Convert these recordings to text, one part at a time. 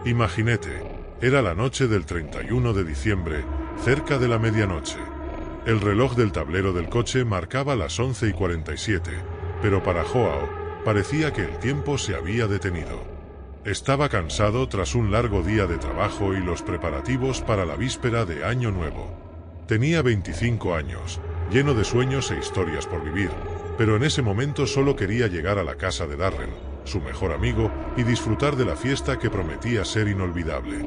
Imagínate, era la noche del 31 de diciembre, cerca de la medianoche. El reloj del tablero del coche marcaba las 11:47, pero para Joao, parecía que el tiempo se había detenido. Estaba cansado tras un largo día de trabajo y los preparativos para la víspera de Año Nuevo. Tenía 25 años, lleno de sueños e historias por vivir, pero en ese momento solo quería llegar a la casa de Darren, su mejor amigo, y disfrutar de la fiesta que prometía ser inolvidable.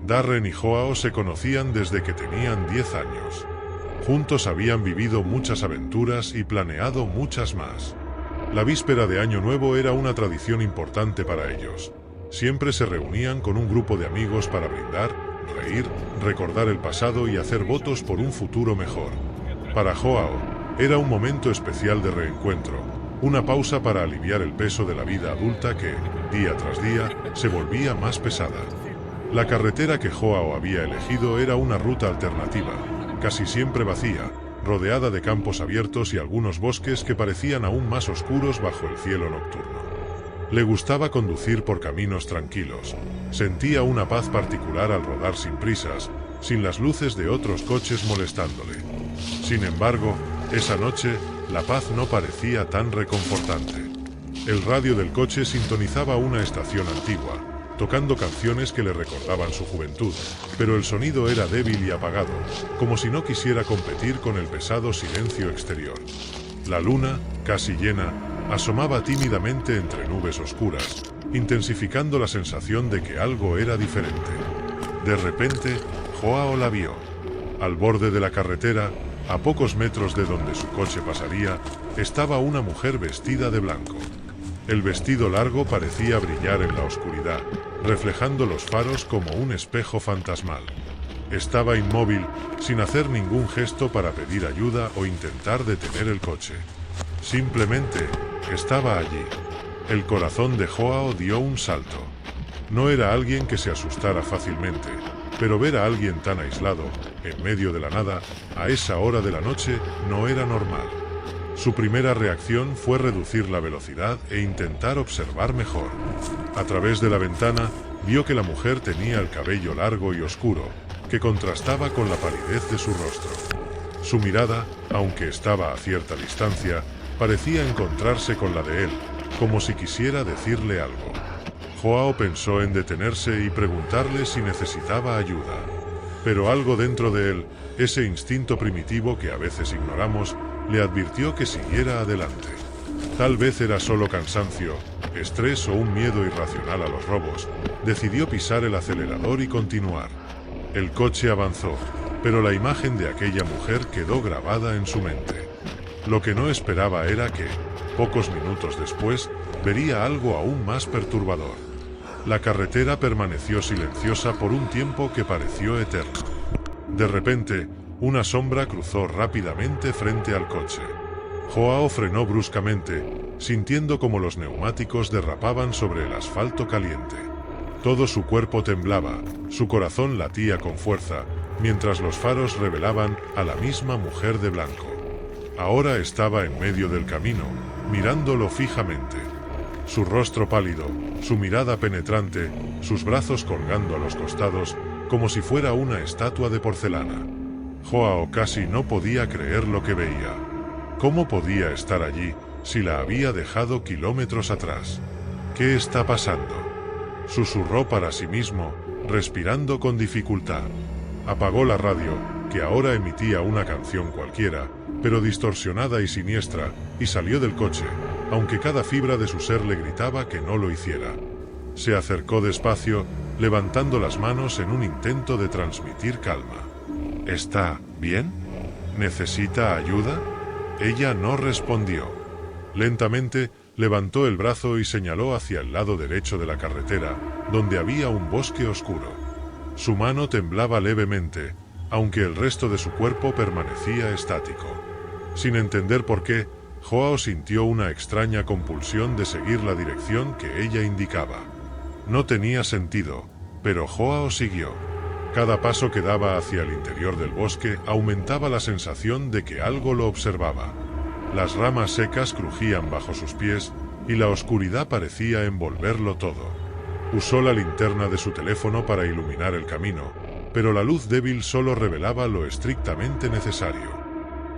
Darren y Joao se conocían desde que tenían 10 años. Juntos habían vivido muchas aventuras y planeado muchas más. La víspera de Año Nuevo era una tradición importante para ellos. Siempre se reunían con un grupo de amigos para brindar, reír, recordar el pasado y hacer votos por un futuro mejor. Para Joao, era un momento especial de reencuentro, una pausa para aliviar el peso de la vida adulta que, día tras día, se volvía más pesada. La carretera que Joao había elegido era una ruta alternativa, casi siempre vacía, rodeada de campos abiertos y algunos bosques que parecían aún más oscuros bajo el cielo nocturno. Le gustaba conducir por caminos tranquilos. Sentía una paz particular al rodar sin prisas, sin las luces de otros coches molestándole. Sin embargo, esa noche, la paz no parecía tan reconfortante. El radio del coche sintonizaba una estación antigua, tocando canciones que le recordaban su juventud, pero el sonido era débil y apagado, como si no quisiera competir con el pesado silencio exterior. La luna, casi llena, asomaba tímidamente entre nubes oscuras, intensificando la sensación de que algo era diferente. De repente, Joao la vio. Al borde de la carretera, a pocos metros de donde su coche pasaría, estaba una mujer vestida de blanco. El vestido largo parecía brillar en la oscuridad, reflejando los faros como un espejo fantasmal. Estaba inmóvil, sin hacer ningún gesto para pedir ayuda o intentar detener el coche. Simplemente, estaba allí. El corazón de Joao dio un salto. No era alguien que se asustara fácilmente, pero ver a alguien tan aislado, en medio de la nada, a esa hora de la noche, no era normal. Su primera reacción fue reducir la velocidad e intentar observar mejor. A través de la ventana, vio que la mujer tenía el cabello largo y oscuro, que contrastaba con la palidez de su rostro. Su mirada, aunque estaba a cierta distancia, parecía encontrarse con la de él, como si quisiera decirle algo. Joao pensó en detenerse y preguntarle si necesitaba ayuda. Pero algo dentro de él, ese instinto primitivo que a veces ignoramos, le advirtió que siguiera adelante. Tal vez era solo cansancio, estrés o un miedo irracional a los robos. Decidió pisar el acelerador y continuar. El coche avanzó, pero la imagen de aquella mujer quedó grabada en su mente. Lo que no esperaba era que, pocos minutos después, vería algo aún más perturbador. La carretera permaneció silenciosa por un tiempo que pareció eterno. De repente, una sombra cruzó rápidamente frente al coche. Joao frenó bruscamente, sintiendo como los neumáticos derrapaban sobre el asfalto caliente. Todo su cuerpo temblaba, su corazón latía con fuerza, mientras los faros revelaban a la misma mujer de blanco. Ahora estaba en medio del camino, mirándolo fijamente. Su rostro pálido, su mirada penetrante, sus brazos colgando a los costados, como si fuera una estatua de porcelana. Joao casi no podía creer lo que veía. ¿Cómo podía estar allí, si la había dejado kilómetros atrás? ¿Qué está pasando? Susurró para sí mismo, respirando con dificultad. Apagó la radio, que ahora emitía una canción cualquiera, pero distorsionada y siniestra, y salió del coche, aunque cada fibra de su ser le gritaba que no lo hiciera. Se acercó despacio, levantando las manos en un intento de transmitir calma. ¿Está bien? ¿Necesita ayuda? Ella no respondió. Lentamente, levantó el brazo y señaló hacia el lado derecho de la carretera, donde había un bosque oscuro. Su mano temblaba levemente, aunque el resto de su cuerpo permanecía estático. Sin entender por qué, Joao sintió una extraña compulsión de seguir la dirección que ella indicaba. No tenía sentido, pero Joao siguió. Cada paso que daba hacia el interior del bosque aumentaba la sensación de que algo lo observaba. Las ramas secas crujían bajo sus pies y la oscuridad parecía envolverlo todo. Usó la linterna de su teléfono para iluminar el camino, pero la luz débil solo revelaba lo estrictamente necesario.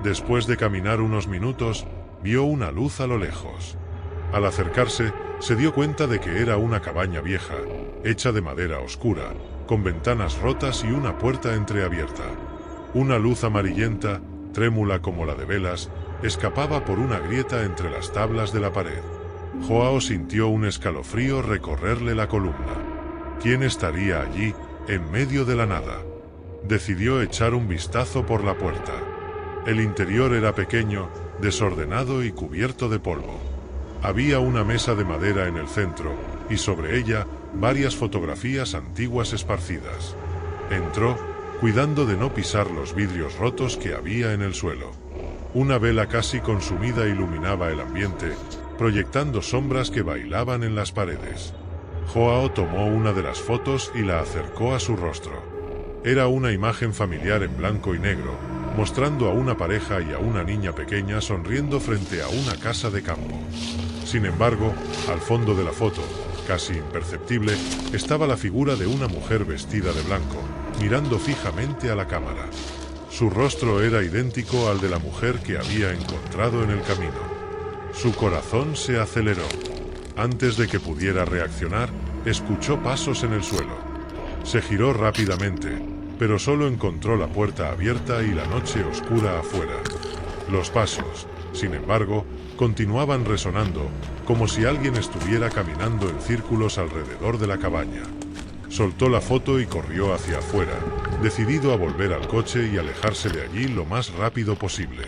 Después de caminar unos minutos, vio una luz a lo lejos. Al acercarse, se dio cuenta de que era una cabaña vieja, hecha de madera oscura, con ventanas rotas y una puerta entreabierta. Una luz amarillenta, trémula como la de velas, escapaba por una grieta entre las tablas de la pared. Joao sintió un escalofrío recorrerle la columna. ¿Quién estaría allí, en medio de la nada? Decidió echar un vistazo por la puerta. El interior era pequeño, desordenado y cubierto de polvo. Había una mesa de madera en el centro, y sobre ella, varias fotografías antiguas esparcidas. Entró, cuidando de no pisar los vidrios rotos que había en el suelo. Una vela casi consumida iluminaba el ambiente, proyectando sombras que bailaban en las paredes. Joao tomó una de las fotos y la acercó a su rostro. Era una imagen familiar en blanco y negro, mostrando a una pareja y a una niña pequeña sonriendo frente a una casa de campo. Sin embargo, al fondo de la foto, casi imperceptible, estaba la figura de una mujer vestida de blanco, mirando fijamente a la cámara. Su rostro era idéntico al de la mujer que había encontrado en el camino. Su corazón se aceleró. Antes de que pudiera reaccionar, escuchó pasos en el suelo. Se giró rápidamente, pero solo encontró la puerta abierta y la noche oscura afuera. Los pasos, sin embargo, continuaban resonando, como si alguien estuviera caminando en círculos alrededor de la cabaña. Soltó la foto y corrió hacia afuera, decidido a volver al coche y alejarse de allí lo más rápido posible.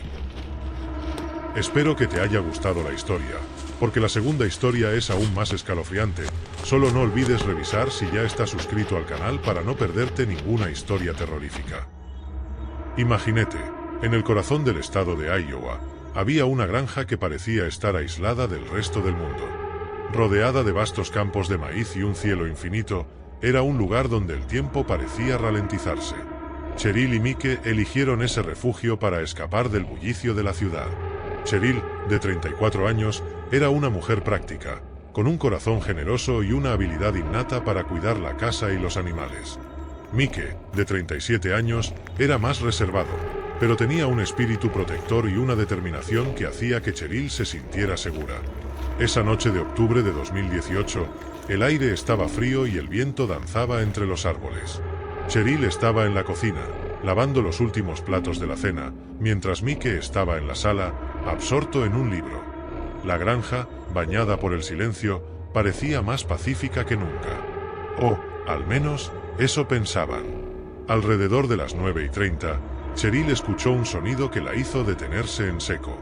Espero que te haya gustado la historia, porque la segunda historia es aún más escalofriante. Solo no olvides revisar si ya estás suscrito al canal para no perderte ninguna historia terrorífica. Imagínate, en el corazón del estado de Iowa, había una granja que parecía estar aislada del resto del mundo. Rodeada de vastos campos de maíz y un cielo infinito, era un lugar donde el tiempo parecía ralentizarse. Cheryl y Mike eligieron ese refugio para escapar del bullicio de la ciudad. Cheryl, de 34 años, era una mujer práctica, con un corazón generoso y una habilidad innata para cuidar la casa y los animales. Mike, de 37 años, era más reservado, pero tenía un espíritu protector y una determinación que hacía que Cheryl se sintiera segura. Esa noche de octubre de 2018, el aire estaba frío y el viento danzaba entre los árboles. Cheryl estaba en la cocina, lavando los últimos platos de la cena, mientras Mike estaba en la sala, absorto en un libro. La granja, bañada por el silencio, parecía más pacífica que nunca. O, al menos, eso pensaban. Alrededor de las 9:30, Cheryl escuchó un sonido que la hizo detenerse en seco.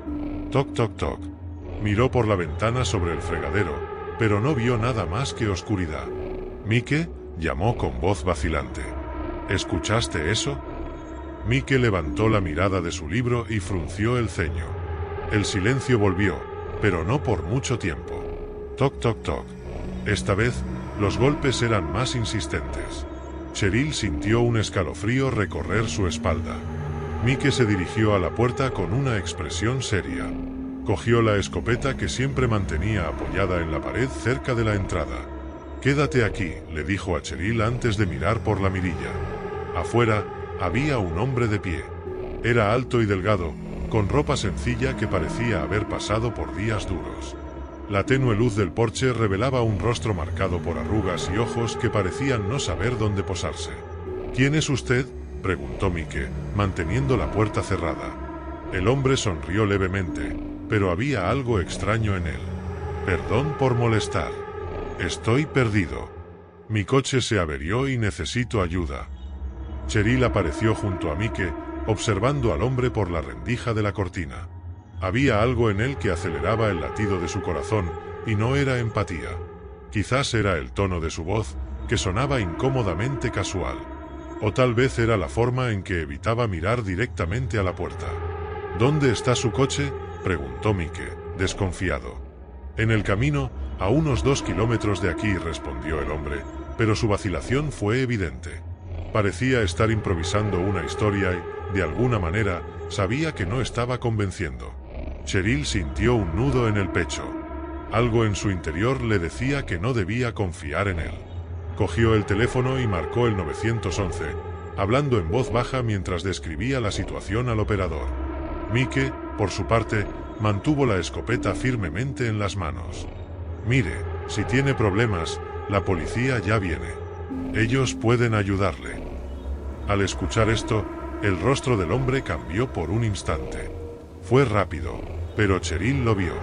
Toc, toc, toc. Miró por la ventana sobre el fregadero, pero no vio nada más que oscuridad. Mike llamó con voz vacilante. ¿Escuchaste eso? Mike levantó la mirada de su libro y frunció el ceño. El silencio volvió, pero no por mucho tiempo. Toc, toc, toc. Esta vez, los golpes eran más insistentes. Cheryl sintió un escalofrío recorrer su espalda. Mike se dirigió a la puerta con una expresión seria. Cogió la escopeta que siempre mantenía apoyada en la pared cerca de la entrada. «Quédate aquí», le dijo a Cheryl antes de mirar por la mirilla. Afuera, había un hombre de pie. Era alto y delgado, con ropa sencilla que parecía haber pasado por días duros. La tenue luz del porche revelaba un rostro marcado por arrugas y ojos que parecían no saber dónde posarse. «¿Quién es usted?», preguntó Mike, manteniendo la puerta cerrada. El hombre sonrió levemente, pero había algo extraño en él. «Perdón por molestar. Estoy perdido. Mi coche se averió y necesito ayuda». Cheryl apareció junto a Mike, observando al hombre por la rendija de la cortina. Había algo en él que aceleraba el latido de su corazón, y no era empatía. Quizás era el tono de su voz, que sonaba incómodamente casual. O tal vez era la forma en que evitaba mirar directamente a la puerta. «¿Dónde está su coche?», preguntó Mike, desconfiado. «En el camino, a unos 2 kilómetros de aquí», respondió el hombre, pero su vacilación fue evidente. Parecía estar improvisando una historia y, de alguna manera, sabía que no estaba convenciendo. Cheryl sintió un nudo en el pecho. Algo en su interior le decía que no debía confiar en él. Cogió el teléfono y marcó el 911, hablando en voz baja mientras describía la situación al operador. Mike, por su parte, mantuvo la escopeta firmemente en las manos. «Mire, si tiene problemas, la policía ya viene. Ellos pueden ayudarle». Al escuchar esto, el rostro del hombre cambió por un instante. Fue rápido, pero Cheryl lo vio.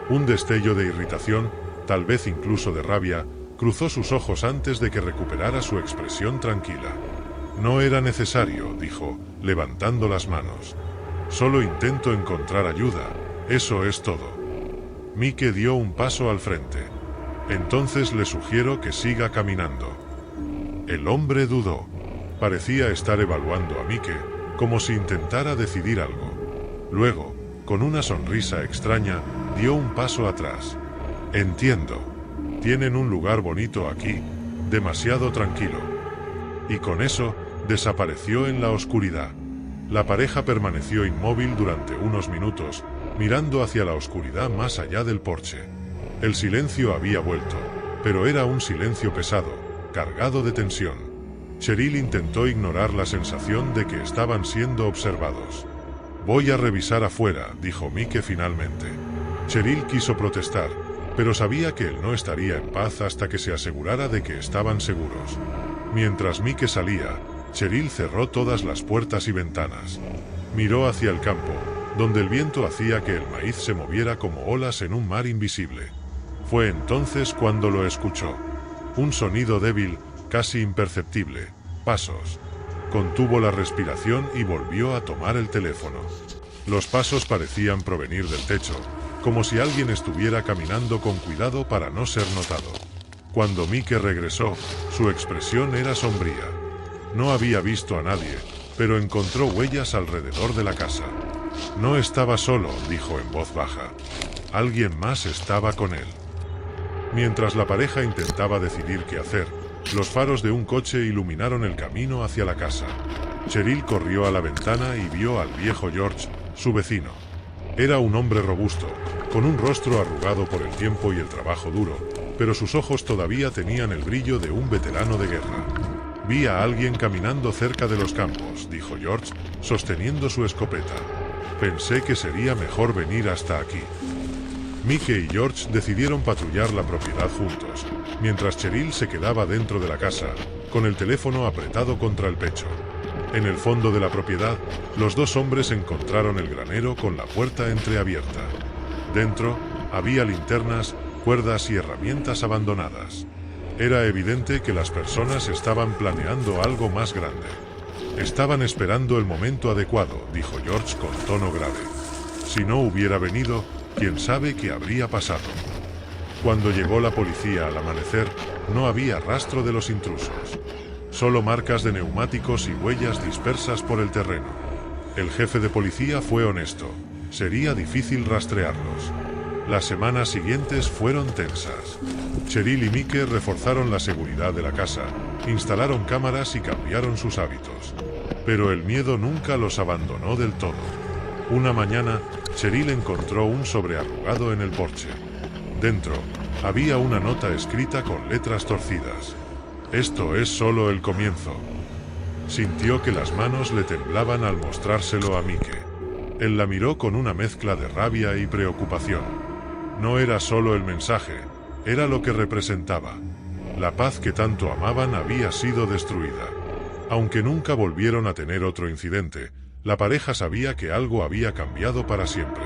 Un destello de irritación, tal vez incluso de rabia, cruzó sus ojos antes de que recuperara su expresión tranquila. «No era necesario», dijo, levantando las manos. «Solo intento encontrar ayuda, eso es todo». Mike dio un paso al frente. «Entonces le sugiero que siga caminando». El hombre dudó. Parecía estar evaluando a Mike, como si intentara decidir algo. Luego, con una sonrisa extraña, dio un paso atrás. «Entiendo. Tienen un lugar bonito aquí, demasiado tranquilo». Y con eso, desapareció en la oscuridad. La pareja permaneció inmóvil durante unos minutos, mirando hacia la oscuridad más allá del porche. El silencio había vuelto, pero era un silencio pesado, cargado de tensión. Cheryl intentó ignorar la sensación de que estaban siendo observados. «Voy a revisar afuera», dijo Mike finalmente. Cheryl quiso protestar, pero sabía que él no estaría en paz hasta que se asegurara de que estaban seguros. Mientras Mike salía, Cheryl cerró todas las puertas y ventanas. Miró hacia el campo, donde el viento hacía que el maíz se moviera como olas en un mar invisible. Fue entonces cuando lo escuchó. Un sonido débil, casi imperceptible. Pasos. Contuvo la respiración y volvió a tomar el teléfono. Los pasos parecían provenir del techo, como si alguien estuviera caminando con cuidado para no ser notado. Cuando Mike regresó, su expresión era sombría. No había visto a nadie, pero encontró huellas alrededor de la casa. «No estaba solo», dijo en voz baja. «Alguien más estaba con él». Mientras la pareja intentaba decidir qué hacer, los faros de un coche iluminaron el camino hacia la casa. Cheryl corrió a la ventana y vio al viejo George, su vecino. Era un hombre robusto, con un rostro arrugado por el tiempo y el trabajo duro, pero sus ojos todavía tenían el brillo de un veterano de guerra. «Vi a alguien caminando cerca de los campos», dijo George, sosteniendo su escopeta. «Pensé que sería mejor venir hasta aquí». Mike y George decidieron patrullar la propiedad juntos, mientras Cheryl se quedaba dentro de la casa, con el teléfono apretado contra el pecho. En el fondo de la propiedad, los dos hombres encontraron el granero con la puerta entreabierta. Dentro, había linternas, cuerdas y herramientas abandonadas. Era evidente que las personas estaban planeando algo más grande. «Estaban esperando el momento adecuado», dijo George con tono grave. «Si no hubiera venido, quién sabe qué habría pasado». Cuando llegó la policía al amanecer, no había rastro de los intrusos. Solo marcas de neumáticos y huellas dispersas por el terreno. El jefe de policía fue honesto. Sería difícil rastrearlos. Las semanas siguientes fueron tensas. Cheryl y Mike reforzaron la seguridad de la casa, instalaron cámaras y cambiaron sus hábitos. Pero el miedo nunca los abandonó del todo. Una mañana, Cheryl encontró un sobre arrugado en el porche. Dentro, había una nota escrita con letras torcidas. «Esto es solo el comienzo». Sintió que las manos le temblaban al mostrárselo a Mike. Él la miró con una mezcla de rabia y preocupación. No era solo el mensaje, era lo que representaba. La paz que tanto amaban había sido destruida. Aunque nunca volvieron a tener otro incidente, la pareja sabía que algo había cambiado para siempre.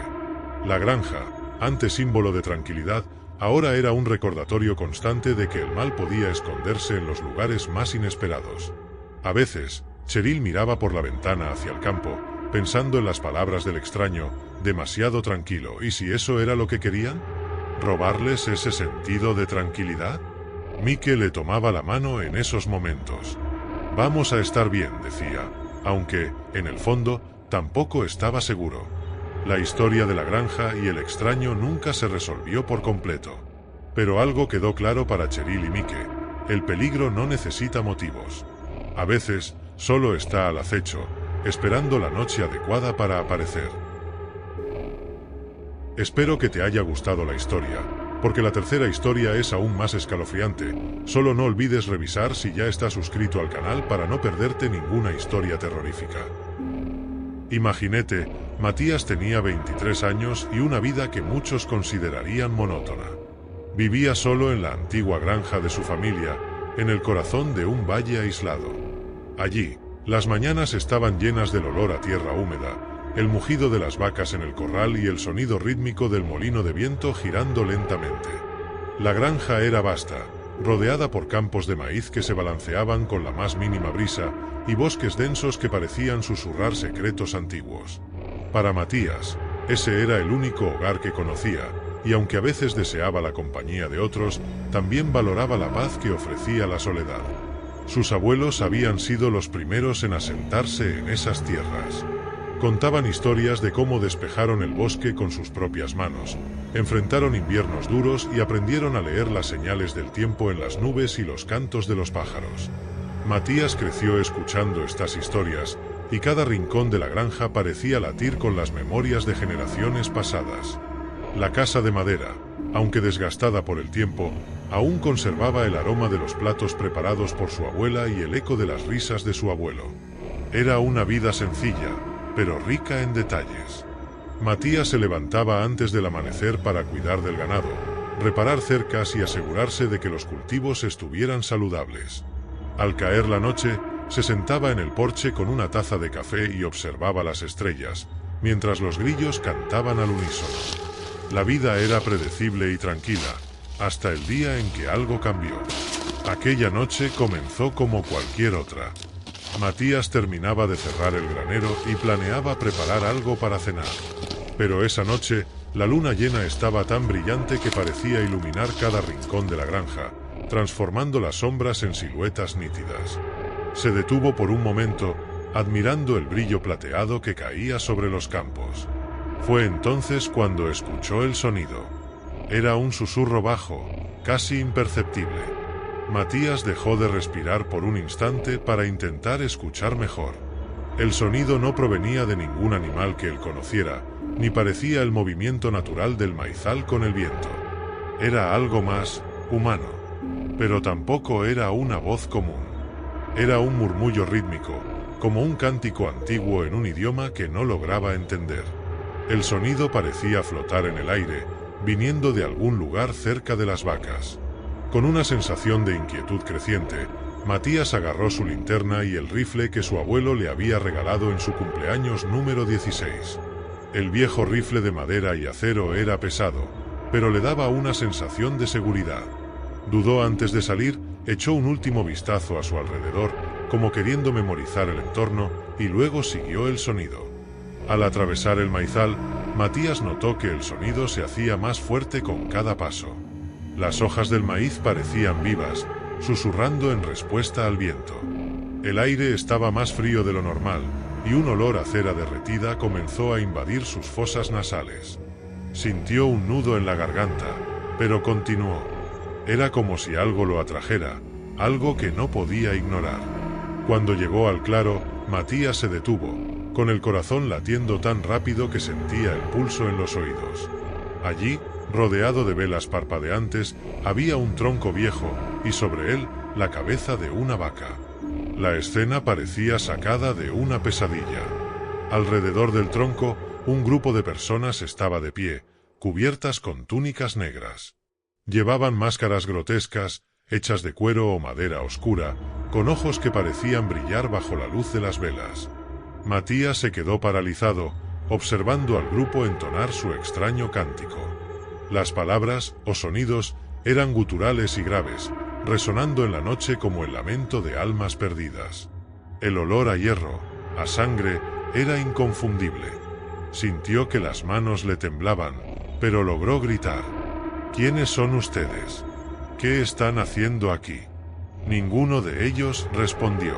La granja, antes símbolo de tranquilidad, ahora era un recordatorio constante de que el mal podía esconderse en los lugares más inesperados. A veces, Cheryl miraba por la ventana hacia el campo, pensando en las palabras del extraño, demasiado tranquilo. ¿Y si eso era lo que querían? ¿Robarles ese sentido de tranquilidad? Mike le tomaba la mano en esos momentos. «Vamos a estar bien», decía, aunque, en el fondo, tampoco estaba seguro. La historia de la granja y el extraño nunca se resolvió por completo. Pero algo quedó claro para Cheryl y Mike: el peligro no necesita motivos. A veces, solo está al acecho, esperando la noche adecuada para aparecer. Espero que te haya gustado la historia. porque la tercera historia es aún más escalofriante. Solo no olvides revisar si ya estás suscrito al canal para no perderte ninguna historia terrorífica. Imagínate, Matías tenía 23 años y una vida que muchos considerarían monótona. Vivía solo en la antigua granja de su familia, en el corazón de un valle aislado. Allí, las mañanas estaban llenas del olor a tierra húmeda, el mugido de las vacas en el corral y el sonido rítmico del molino de viento girando lentamente. La granja era vasta, rodeada por campos de maíz que se balanceaban con la más mínima brisa y bosques densos que parecían susurrar secretos antiguos. Para Matías, ese era el único hogar que conocía, y aunque a veces deseaba la compañía de otros, también valoraba la paz que ofrecía la soledad. Sus abuelos habían sido los primeros en asentarse en esas tierras. Contaban historias de cómo despejaron el bosque con sus propias manos, enfrentaron inviernos duros y aprendieron a leer las señales del tiempo en las nubes y los cantos de los pájaros. Matías creció escuchando estas historias, y cada rincón de la granja parecía latir con las memorias de generaciones pasadas. La casa de madera, aunque desgastada por el tiempo, aún conservaba el aroma de los platos preparados por su abuela y el eco de las risas de su abuelo. Era una vida sencilla, pero rica en detalles. Matías se levantaba antes del amanecer para cuidar del ganado, reparar cercas y asegurarse de que los cultivos estuvieran saludables. Al caer la noche, se sentaba en el porche con una taza de café y observaba las estrellas, mientras los grillos cantaban al unísono. La vida era predecible y tranquila, hasta el día en que algo cambió. Aquella noche comenzó como cualquier otra. Matías terminaba de cerrar el granero y planeaba preparar algo para cenar. Pero esa noche, la luna llena estaba tan brillante que parecía iluminar cada rincón de la granja, transformando las sombras en siluetas nítidas. Se detuvo por un momento, admirando el brillo plateado que caía sobre los campos. Fue entonces cuando escuchó el sonido. Era un susurro bajo, casi imperceptible. Matías dejó de respirar por un instante para intentar escuchar mejor. El sonido no provenía de ningún animal que él conociera, ni parecía el movimiento natural del maizal con el viento. Era algo más humano. Pero tampoco era una voz común. Era un murmullo rítmico, como un cántico antiguo en un idioma que no lograba entender. El sonido parecía flotar en el aire, viniendo de algún lugar cerca de las vacas. Con una sensación de inquietud creciente, Matías agarró su linterna y el rifle que su abuelo le había regalado en su cumpleaños número 16. El viejo rifle de madera y acero era pesado, pero le daba una sensación de seguridad. Dudó antes de salir, echó un último vistazo a su alrededor, como queriendo memorizar el entorno, y luego siguió el sonido. Al atravesar el maizal, Matías notó que el sonido se hacía más fuerte con cada paso. Las hojas del maíz parecían vivas, susurrando en respuesta al viento. El aire estaba más frío de lo normal, y un olor a cera derretida comenzó a invadir sus fosas nasales. Sintió un nudo en la garganta, pero continuó. Era como si algo lo atrajera, algo que no podía ignorar. Cuando llegó al claro, Matías se detuvo, con el corazón latiendo tan rápido que sentía el pulso en los oídos. Allí, rodeado de velas parpadeantes, había un tronco viejo, y sobre él, la cabeza de una vaca. La escena parecía sacada de una pesadilla. Alrededor del tronco, un grupo de personas estaba de pie, cubiertas con túnicas negras. Llevaban máscaras grotescas, hechas de cuero o madera oscura, con ojos que parecían brillar bajo la luz de las velas. Matías se quedó paralizado, observando al grupo entonar su extraño cántico. Las palabras, o sonidos, eran guturales y graves, resonando en la noche como el lamento de almas perdidas. El olor a hierro, a sangre, era inconfundible. Sintió que las manos le temblaban, pero logró gritar. ¿Quiénes son ustedes? ¿Qué están haciendo aquí? Ninguno de ellos respondió.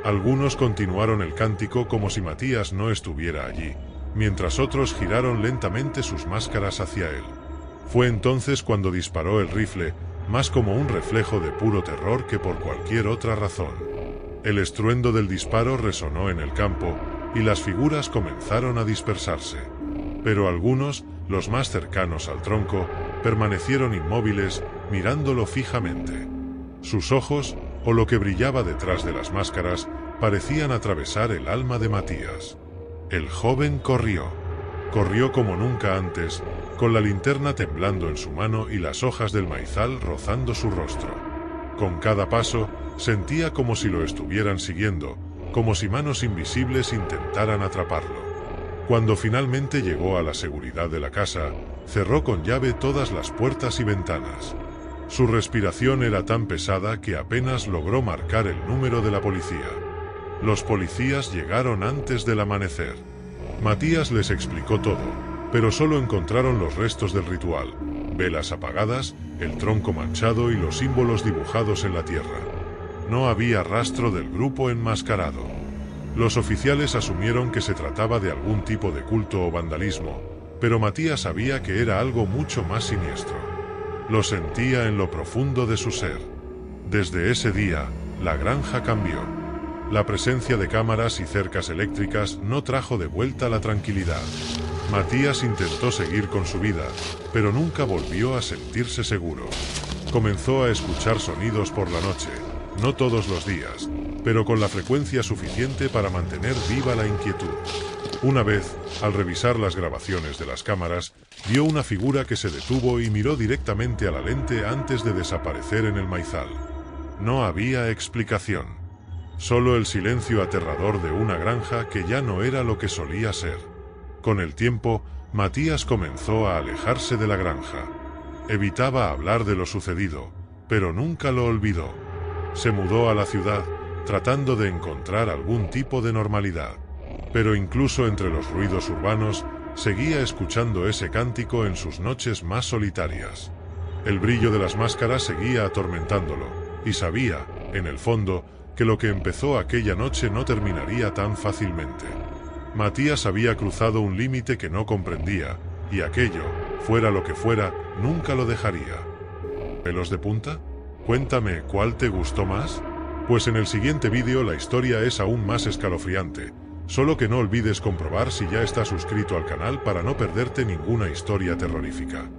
Algunos continuaron el cántico como si Matías no estuviera allí, mientras otros giraron lentamente sus máscaras hacia él. Fue entonces cuando disparó el rifle, más como un reflejo de puro terror que por cualquier otra razón. El estruendo del disparo resonó en el campo, y las figuras comenzaron a dispersarse. Pero algunos, los más cercanos al tronco, permanecieron inmóviles, mirándolo fijamente. Sus ojos, o lo que brillaba detrás de las máscaras, parecían atravesar el alma de Matías. El joven corrió. Corrió como nunca antes, con la linterna temblando en su mano y las hojas del maizal rozando su rostro. Con cada paso, sentía como si lo estuvieran siguiendo, como si manos invisibles intentaran atraparlo. Cuando finalmente llegó a la seguridad de la casa, cerró con llave todas las puertas y ventanas. Su respiración era tan pesada que apenas logró marcar el número de la policía. Los policías llegaron antes del amanecer. Matías les explicó todo, pero solo encontraron los restos del ritual, velas apagadas, el tronco manchado y los símbolos dibujados en la tierra. No había rastro del grupo enmascarado. Los oficiales asumieron que se trataba de algún tipo de culto o vandalismo, pero Matías sabía que era algo mucho más siniestro. Lo sentía en lo profundo de su ser. Desde ese día, la granja cambió. La presencia de cámaras y cercas eléctricas no trajo de vuelta la tranquilidad. Matías intentó seguir con su vida, pero nunca volvió a sentirse seguro. Comenzó a escuchar sonidos por la noche, no todos los días, pero con la frecuencia suficiente para mantener viva la inquietud. Una vez, al revisar las grabaciones de las cámaras, vio una figura que se detuvo y miró directamente a la lente antes de desaparecer en el maizal. No había explicación. Solo el silencio aterrador de una granja que ya no era lo que solía ser. Con el tiempo, Matías comenzó a alejarse de la granja. Evitaba hablar de lo sucedido, pero nunca lo olvidó. Se mudó a la ciudad, tratando de encontrar algún tipo de normalidad. Pero incluso entre los ruidos urbanos, seguía escuchando ese cántico en sus noches más solitarias. El brillo de las máscaras seguía atormentándolo, y sabía, en el fondo, que lo que empezó aquella noche no terminaría tan fácilmente. Matías había cruzado un límite que no comprendía, y aquello, fuera lo que fuera, nunca lo dejaría. ¿Pelos de punta? Cuéntame, ¿cuál te gustó más? Pues en el siguiente vídeo la historia es aún más escalofriante, solo que no olvides comprobar si ya estás suscrito al canal para no perderte ninguna historia terrorífica.